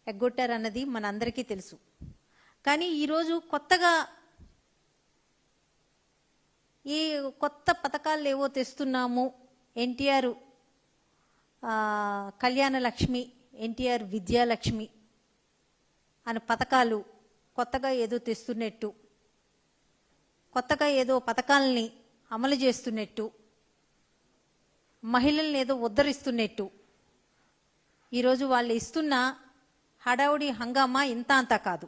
ఎగ్గొట్టారన్నది మనందరికీ తెలుసు. కానీ ఈరోజు కొత్తగా ఈ కొత్త పథకాలు ఏవో తెస్తున్నాము, ఎన్టీఆర్ కళ్యాణ లక్ష్మి, ఎన్టీఆర్ విద్యాలక్ష్మి అనే పథకాలు కొత్తగా ఏదో తెస్తున్నట్టు, కొత్తగా ఏదో పథకాలని అమలు చేస్తున్నట్టు, మహిళల్ని ఏదో ఉద్ధరిస్తున్నట్టు ఈరోజు వాళ్ళు ఇస్తున్న హడావుడి హంగామా ఇంత అంతా కాదు.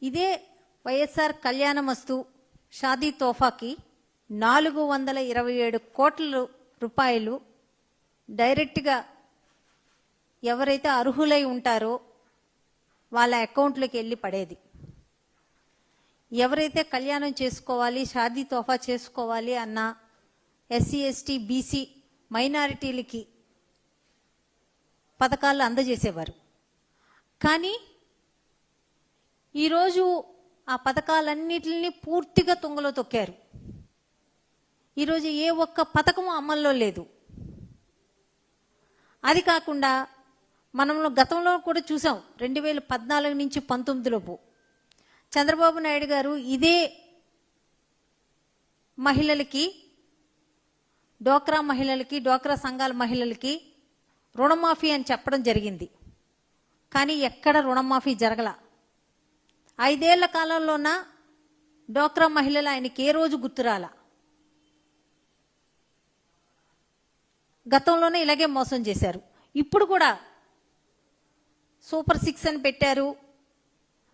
ఇదే వైఎస్ఆర్ కళ్యాణమస్తు షాదీ తోఫాకి 427 కోట్ల రూపాయలు డైరెక్ట్గా ఎవరైతే అర్హులై ఉంటారో వాళ్ళ అకౌంట్లోకి వెళ్ళి పడేది. ఎవరైతే కళ్యాణం చేసుకోవాలి, షాదీ తోఫా చేసుకోవాలి అన్న ఎస్సీ ఎస్టీ బీసీ మైనారిటీలకి పథకాలు అందజేసేవారు. కానీ ఈరోజు ఆ పథకాలన్నిటిని పూర్తిగా తుంగలో తొక్కారు. ఈరోజు ఏ ఒక్క పథకం అమల్లో లేదు. అది కాకుండా మనం గతంలో కూడా చూసాం, 2014 నుంచి 19లోపు చంద్రబాబు నాయుడు గారు ఇదే మహిళలకి, డోక్రా మహిళలకి, డోక్రా సంఘాల మహిళలకి రుణమాఫీ అని చెప్పడం జరిగింది. కానీ ఎక్కడ రుణమాఫీ జరగల. 5 ఏళ్ల కాలంలోన డోక్రా మహిళలు ఆయనకి ఏ రోజు గుర్తురాల. గతంలోనే ఇలాగే మోసం చేశారు. ఇప్పుడు కూడా సూపర్ 6 అని పెట్టారు.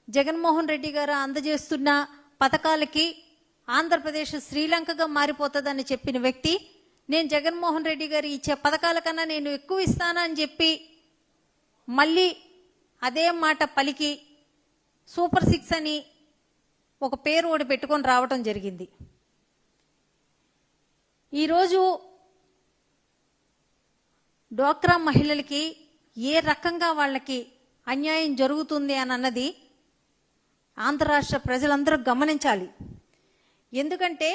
జగన్మోహన్ రెడ్డి గారు అందజేస్తున్న పథకాలకి ఆంధ్రప్రదేశ్ శ్రీలంకగా మారిపోతుందని చెప్పిన వ్యక్తి, నేను జగన్మోహన్ రెడ్డి గారు ఇచ్చే పథకాల కన్నా నేను ఎక్కువ ఇస్తానని చెప్పి మళ్ళీ అదే మాట పలికి సూపర్ 6 అని ఒక పేరు ఒకటి పెట్టుకొని రావటం జరిగింది. ఈరోజు డ్వాక్రా మహిళలకి ఏ రకంగా వాళ్ళకి అన్యాయం జరుగుతుంది అని అన్నది ఆంధ్ర రాష్ట్ర ప్రజలందరూ గమనించాలి. ఎందుకంటే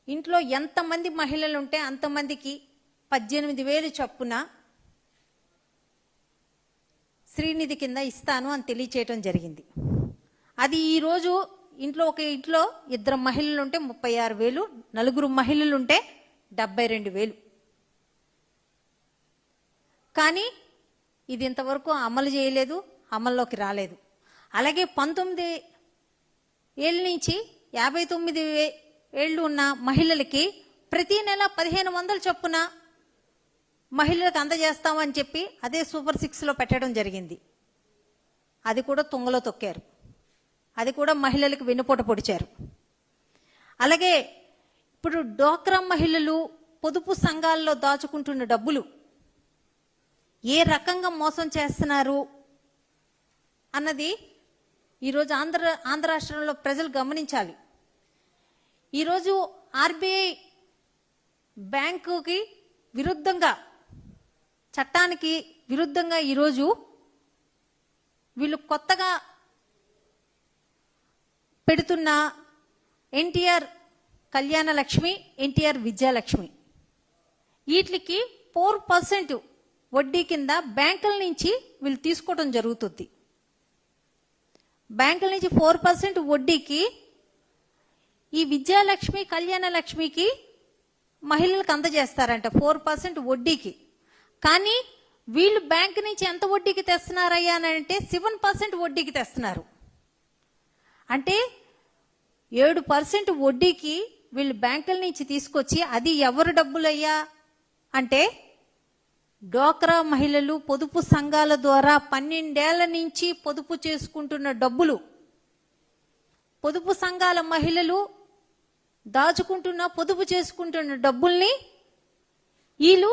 ఇంట్లో ఎంతమంది మహిళలు ఉంటే అంతమందికి 18,000 చొప్పున శ్రీనిధి కింద ఇస్తాను అని తెలియచేయటం జరిగింది. అది ఈరోజు ఒక ఇంట్లో 2 మహిళలు ఉంటే 36,000, 4 మహిళలు ఉంటే 72,000. కానీ ఇది ఇంతవరకు అమలు చేయలేదు, అమల్లోకి రాలేదు. అలాగే 19 ఏళ్ళ నుంచి 59 ఏళ్ళు ఉన్న మహిళలకి ప్రతి నెల 1,500 చొప్పున మహిళలకు అందజేస్తామని చెప్పి అదే సూపర్ 6లో పెట్టడం జరిగింది. అది కూడా తుంగలో తొక్కారు. అది కూడా మహిళలకు వెన్నుపోట పొడిచారు. అలాగే ఇప్పుడు డోక్రా మహిళలు పొదుపు సంఘాల్లో దాచుకుంటున్న డబ్బులు ఏ రకంగా మోసం చేస్తున్నారు అన్నది ఈరోజు ఆంధ్ర రాష్ట్రంలో ప్రజలు గమనించాలి. ఈరోజు ఆర్బీఐ బ్యాంకుకి విరుద్ధంగా, చట్టానికి విరుద్ధంగా ఈరోజు వీళ్ళు కొత్తగా పెడుతున్న ఎన్టీఆర్ కళ్యాణ లక్ష్మి, ఎన్టీఆర్ విద్యాలక్ష్మి వీటికి 4% వడ్డీ కింద బ్యాంకుల నుంచి వీళ్ళు తీసుకోవడం జరుగుతుంది. బ్యాంకుల నుంచి 4% వడ్డీకి ఈ విద్యాలక్ష్మి, కళ్యాణ లక్ష్మికి మహిళలకు అందజేస్తారంట 4% వడ్డీకి. కానీ వీళ్ళు బ్యాంకు నుంచి ఎంత వడ్డీకి తెస్తున్నారయ్యా అని అంటే 7% వడ్డీకి తెస్తున్నారు. అంటే 7% వడ్డీకి వీళ్ళు బ్యాంకుల నుంచి తీసుకొచ్చి, అది ఎవరు డబ్బులయ్యా అంటే డ్వాక్రా మహిళలు పొదుపు సంఘాల ద్వారా 12 ఏళ్ల నుంచి పొదుపు చేసుకుంటున్న డబ్బులు, పొదుపు సంఘాల మహిళలు దాచుకుంటున్న, పొదుపు చేసుకుంటున్న డబ్బుల్ని వీళ్ళు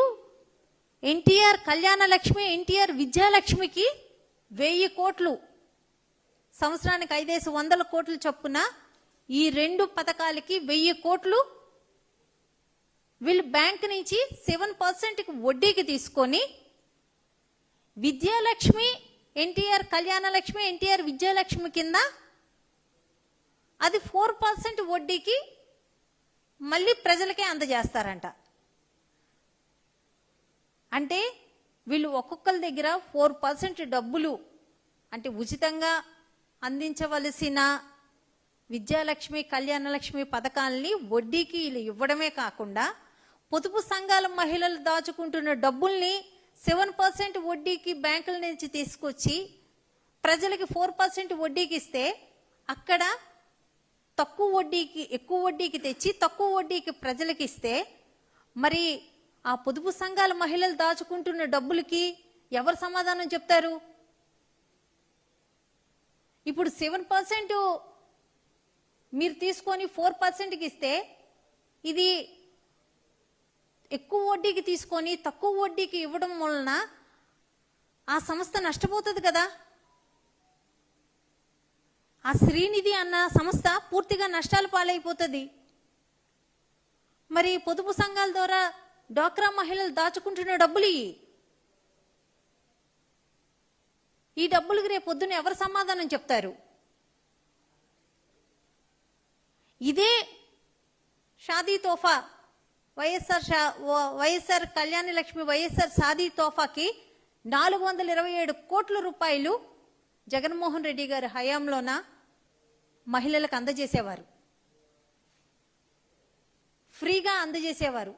ఎన్టీఆర్ కళ్యాణ లక్ష్మి, ఎన్టీఆర్ విద్యాలక్ష్మికి 1000 కోట్లు, సంవత్సరానికి 500 కోట్లు చొప్పున ఈ 2 పథకాలకి 1000 కోట్లు వీళ్ళు బ్యాంక్ నుంచి 7% వడ్డీకి తీసుకొని విద్యాలక్ష్మి, ఎన్టీఆర్ కళ్యాణ లక్ష్మి, ఎన్టీఆర్ విద్యాలక్ష్మి కింద అది 4% వడ్డీకి మళ్ళీ ప్రజలకే అందజేస్తారంట. అంటే వీళ్ళు ఒక్కొక్కరి దగ్గర 4% డబ్బులు అంటే ఉచితంగా అందించవలసిన విద్యాలక్ష్మి కళ్యాణలక్ష్మి పథకాలని వడ్డీకి వీళ్ళు ఇవ్వడమే కాకుండా పొదుపు సంఘాల మహిళలు దాచుకుంటున్న డబ్బుల్ని 7% వడ్డీకి బ్యాంకుల నుంచి తీసుకొచ్చి ప్రజలకి 4% వడ్డీకి ఇస్తే అక్కడ తక్కువ వడ్డీకి ఎక్కువ వడ్డీకి తెచ్చి తక్కువ వడ్డీకి ప్రజలకి ఇస్తే మరి ఆ పొదుపు సంఘాల మహిళలు దాచుకుంటున్న డబ్బులకి ఎవరు సమాధానం చెప్తారు? ఇప్పుడు 7% మీరు తీసుకొని 4%కి ఇస్తే ఇది ఎక్కువ వడ్డీకి తీసుకొని తక్కువ వడ్డీకి ఇవ్వడం వలన ఆ సంస్థ నష్టపోతుంది కదా. ఆ శ్రీనిధి అన్న సంస్థ పూర్తిగా నష్టాల పాలైపోతుంది. మరి పొదుపు సంఘాల ద్వారా డ్వాక్రా మహిళలు దాచుకుంటున్న డబ్బులు ఈ డబ్బులకి రేపు పొద్దున ఎవరు సమాధానం చెప్తారు? ఇదే షాదీ తోఫా వైఎస్ఆర్ కళ్యాణ లక్ష్మి వైఎస్ఆర్ షాదీ తోఫాకి 427 కోట్ల రూపాయలు జగన్మోహన్ రెడ్డి గారి హయాంలోన మహిళలకు అందజేసేవారు, ఫ్రీగా అందజేసేవారు.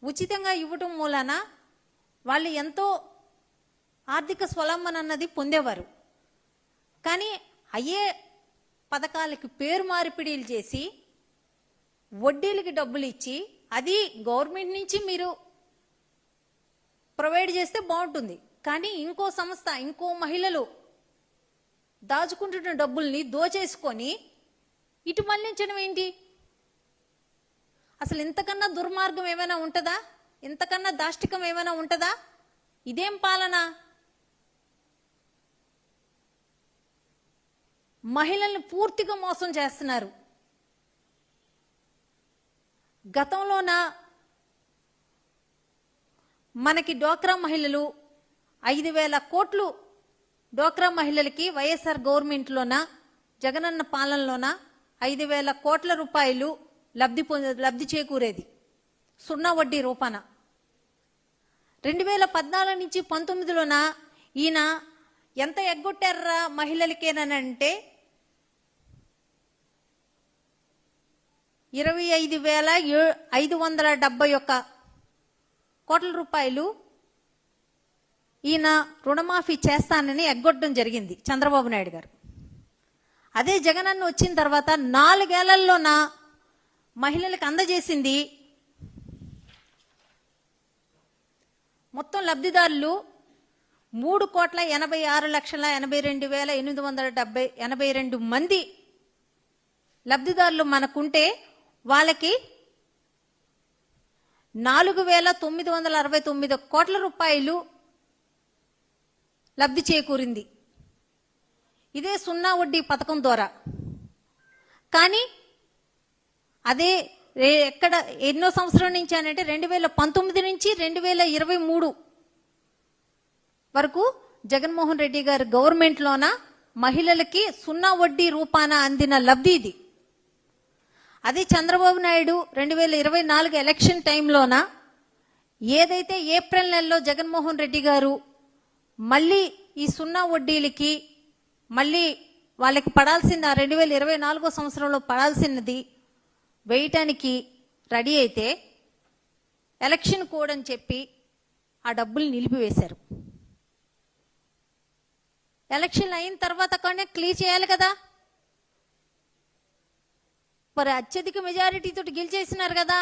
ఉచితంగా ఇవ్వటం మూలన వాళ్ళు ఎంతో ఆర్థిక స్వలంబన అన్నది పొందేవారు. కానీ అయ్యే పథకాలకి పేరు మార్పిడీలు చేసి వడ్డీలకి డబ్బులు ఇచ్చి అది గవర్నమెంట్ నుంచి మీరు ప్రొవైడ్ చేస్తే బాగుంటుంది. కానీ ఇంకో సంస్థ ఇంకో మహిళలు దాచుకుంటున్న డబ్బుల్ని దోచేసుకొని ఇటు మళ్లించడం ఏంటి? అసలు ఇంతకన్నా దుర్మార్గం ఏమైనా ఉంటుందా? ఇంతకన్నా దాష్టికం ఏమైనా ఉంటుందా? ఇదేం పాలన? మహిళల్ని పూర్తిగా మోసం చేస్తున్నారు. గతంలోన మనకి డ్వాక్రా మహిళలు 5,000 కోట్లు డ్వాక్రా మహిళలకి వైఎస్ఆర్ గవర్నమెంట్లోన జగనన్న పాలనలోన 5,000 కోట్ల రూపాయలు లబ్ధి చేకూరేది సున్నా వడ్డీ రూపాన. 2014 నుంచి 19లోన ఈయన ఎంత ఎగ్గొట్టారా మహిళలకేనంటే 25,571 కోట్ల రూపాయలు ఈయన రుణమాఫీ చేస్తానని ఎగ్గొట్టడం జరిగింది చంద్రబాబు నాయుడు గారు. అదే జగనన్న వచ్చిన తర్వాత 4 ఏళ్లలోన మహిళలకు అందజేసింది మొత్తం లబ్ధిదారులు 3,86,82,882 మంది లబ్ధిదారులు మనకుంటే వాళ్ళకి 4,969 కోట్ల రూపాయలు లబ్ధి చేకూరింది ఇదే సున్నా వడ్డీ పథకం ద్వారా. కానీ అదే ఎక్కడ ఎన్నో సంవత్సరం నుంచి అంటే 2019 నుంచి 2023 వరకు జగన్మోహన్ రెడ్డి గారి గవర్నమెంట్లోన మహిళలకి సున్నా వడ్డీ రూపాన అందిన లబ్ధి ఇది. అదే చంద్రబాబు నాయుడు 2024 ఎలక్షన్ టైంలోన ఏదైతే ఏప్రిల్ నెలలో జగన్మోహన్ రెడ్డి గారు మళ్ళీ ఈ సున్నా వడ్డీలకి మళ్ళీ వాళ్ళకి పడాల్సింది ఆ 2024 సంవత్సరంలో పడాల్సినది వేయటానికి రెడీ అయితే ఎలక్షన్ కోడ్ అని చెప్పి ఆ డబ్బులు నిలిపివేశారు. ఎలక్షన్ అయిన తర్వాత కానీ క్లియర్ చేయాలి కదా. మరి అత్యధిక మెజారిటీతో గెలిచేసినారు కదా.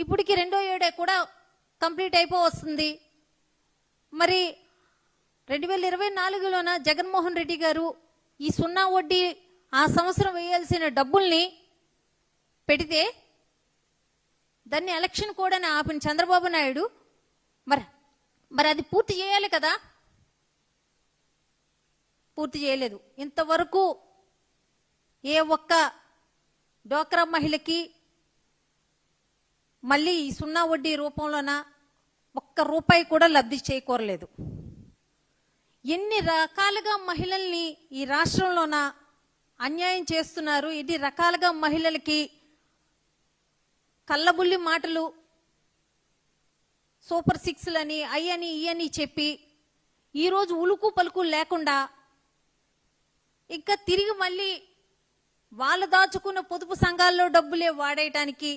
ఇప్పటికి 2వ ఏడే కూడా కంప్లీట్ అయిపోవస్తుంది. మరి 2024లోన జగన్మోహన్ రెడ్డి గారు ఈ సున్నా వడ్డీ ఆ సంవత్సరం వేయాల్సిన డబ్బుల్ని పెడితే దాన్ని ఎలక్షన్ కోడ్ అని ఆపిన చంద్రబాబు నాయుడు మరి అది పూర్తి చేయాలి కదా. పూర్తి చేయలేదు. ఇంతవరకు ఏ ఒక్క డ్వాక్రా మహిళకి మళ్ళీ ఈ సున్నా వడ్డీ రూపంలోన ₹1 కూడా లబ్ధి చేకూరలేదు. ఎన్ని రకాలుగా మహిళల్ని ఈ రాష్ట్రంలోన అన్యాయం చేస్తున్నారు. ఎన్ని రకాలుగా మహిళలకి కళ్ళబుల్లి మాటలు, సూపర్ సిక్స్లని, అయ్యని ఇయ్యని చెప్పి ఈరోజు ఉలుకు పలుకు లేకుండా ఇంకా తిరిగి మళ్ళీ వాళ్ళు దాచుకున్న పొదుపు సంఘాల్లో డబ్బులే వాడేయటానికి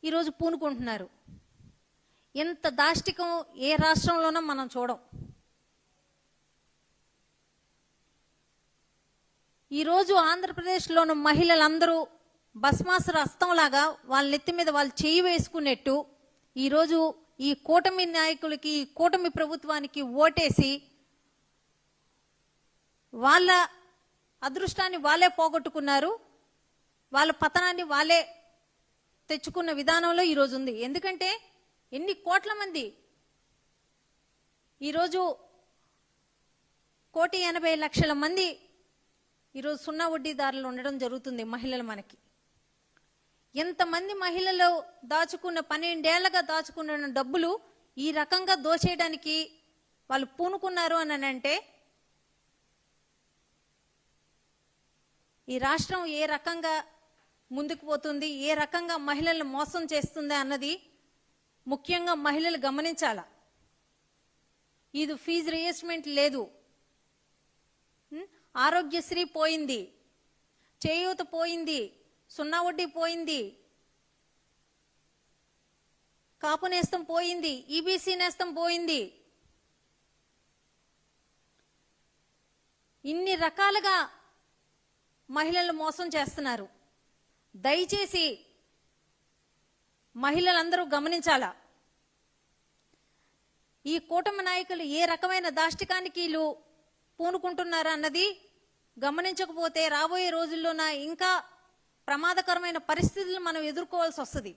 ఈరోజు పూనుకుంటున్నారు. ఎంత దాష్టికం ఏ రాష్ట్రంలోనూ మనం చూడం. ఈరోజు ఆంధ్రప్రదేశ్లోని మహిళలందరూ భస్మాసుర హస్తంలాగా వాళ్ళ నెత్తి మీద వాళ్ళు చేయి వేసుకున్నట్టు ఈరోజు ఈ కూటమి నాయకులకి, ఈ కూటమి ప్రభుత్వానికి ఓటేసి వాళ్ళ అదృష్టాన్ని వాళ్ళే పోగొట్టుకున్నారు. వాళ్ళ పతనాన్ని వాళ్ళే తెచ్చుకున్న విధానంలో ఈరోజు ఉంది. ఎందుకంటే ఎన్ని కోట్ల మంది ఈరోజు 1,80,00,000 మంది ఈరోజు సున్నా వడ్డీదారులు ఉండడం జరుగుతుంది. మహిళలు మనకి ఎంతమంది మహిళలు దాచుకున్న 12 ఏళ్లుగా దాచుకున్న డబ్బులు ఈ రకంగా దోచేయడానికి వాళ్ళు పూనుకున్నారు అని అంటే ఈ రాష్ట్రం ఏ రకంగా ముందుకు పోతుంది, ఏ రకంగా మహిళలను మోసం చేస్తుంది అన్నది ముఖ్యంగా మహిళలు గమనించాల. ఇది ఫీజు రియంబర్స్మెంట్ లేదు, ఆరోగ్యశ్రీ పోయింది, చేయూత పోయింది, సున్నా వడ్డీ పోయింది, కాపు నేస్తం పోయింది, ఈబీసీ నేస్తం పోయింది. ఇన్ని రకాలుగా మహిళలు మోసం చేస్తున్నారు. దయచేసి మహిళలందరూ గమనించాలా. ఈ కూటమి నాయకులు ఏ రకమైన దాష్టికానికి వీళ్ళు పూనుకుంటున్నారు అన్నది గమనించకపోతే రాబోయే రోజుల్లోన ఇంకా ప్రమాదకరమైన పరిస్థితులు మనం ఎదుర్కోవాల్సి వస్తుంది.